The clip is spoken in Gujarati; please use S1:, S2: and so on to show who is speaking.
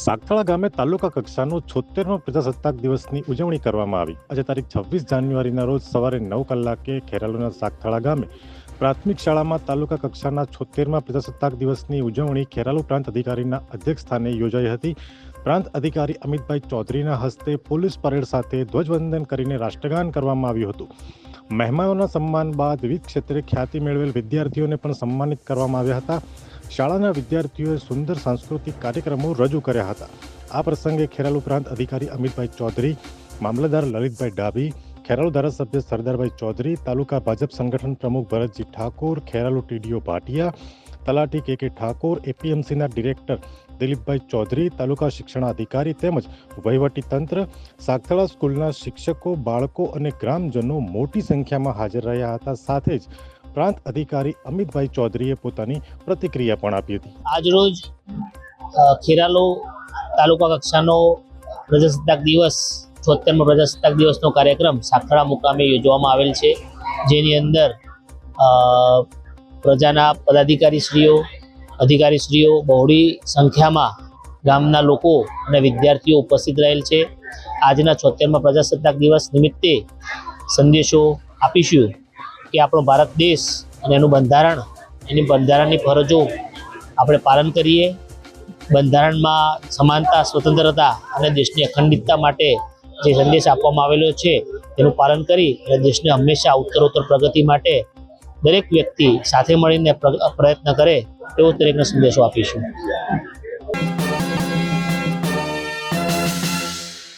S1: સાગથળા ગામે તાલુકા કક્ષાનો 76મો પ્રજાસત્તાક દિવસની ઉજવણી કરવામાં આવી। આજે તારીખ 26 જાન્યુઆરીના રોજ સવારે 9 કલાકે ખેરાલુના સાગથળા ગામે પ્રાથમિક શાળામાં તાલુકા કક્ષાના 76મા પ્રજાસત્તાક દિવસની ઉજવણી ખેરાલુ પ્રાંત અધિકારીના અધ્યક્ષસ્થાને યોજાઈ હતી। પ્રાંત અધિકારી અમિતભાઈ ચૌધરીના હસ્તે પોલીસ પરેડ સાથે ધ્વજવંદન કરીને રાષ્ટ્રગાન કરવામાં આવ્યું હતું। મહેમાનોના સન્માન બાદ વિવિધ ક્ષેત્રે ખ્યાતિ મેળવેલ વિદ્યાર્થીઓને પણ સન્માનિત કરવામાં આવ્યા હતા। શાળાના વિદ્યાર્થીઓએ સુંદર સાંસ્કૃતિક કાર્યક્રમો રજૂ કર્યા હતા। આ પ્રસંગે ખેરાલુ પ્રાંત અધિકારી અમિતભાઈ ચૌધરી, મામલતદાર લલિતભાઈ ડાભી, ખેરાલુ ધારાસભ્ય સરદારભાઈ ચૌધરી, તાલુકા ભાજપ સંગઠન પ્રમુખ ભરતજી ઠાકોર, ખેરાલુ ટીડીઓ ભાટિયા, તલાટી કે ઠાકોર, એપીએમસીના ડિરેક્ટર દિલીપભાઈ ચૌધરી, તાલુકા શિક્ષણાધિકારી તેમજ વહીવટી તંત્ર, સાગથળા સ્કૂલના શિક્ષકો, બાળકો અને ગ્રામજનો મોટી સંખ્યામાં હાજર રહ્યા હતા। સાથે જ પ્રાંત અધિકારી અમિતભાઈ ચૌધરીએ પોતાની પ્રતિક્રિયા પણ આપી હતી।
S2: આજરોજ ખેરાલુ તાલુકા કક્ષાનો પ્રજાસત્તાક દિવસ 76મો પ્રજાસત્તાક દિવસનો કાર્યક્રમ સાગથળા મુકામે યોજવામાં આવેલ છે, જેની અંદર પ્રજાના પદાધિકારીશ્રીઓ, અધિકારીશ્રીઓ, બહોળી સંખ્યામાં ગામના લોકો અને વિદ્યાર્થીઓ ઉપસ્થિત રહેલ છે। આજના 76મા પ્રજાસત્તાક દિવસ નિમિત્તે સંદેશો આપીશું કે આપણો ભારત દેશ અને એનું બંધારણ, એની બંધારણની ફરજો આપણે પાલન કરીએ। બંધારણમાં સમાનતા, સ્વતંત્રતા અને દેશની અખંડિતતા માટે જે સંદેશ આપવામાં આવેલો છે તેનું પાલન કરી અને દેશને હંમેશા ઉત્તરોત્તર પ્રગતિ માટે દરેક વ્યક્તિ સાથે મળીને પ્રયત્ન કરે તેવો દરેકને સંદેશો આપીશું।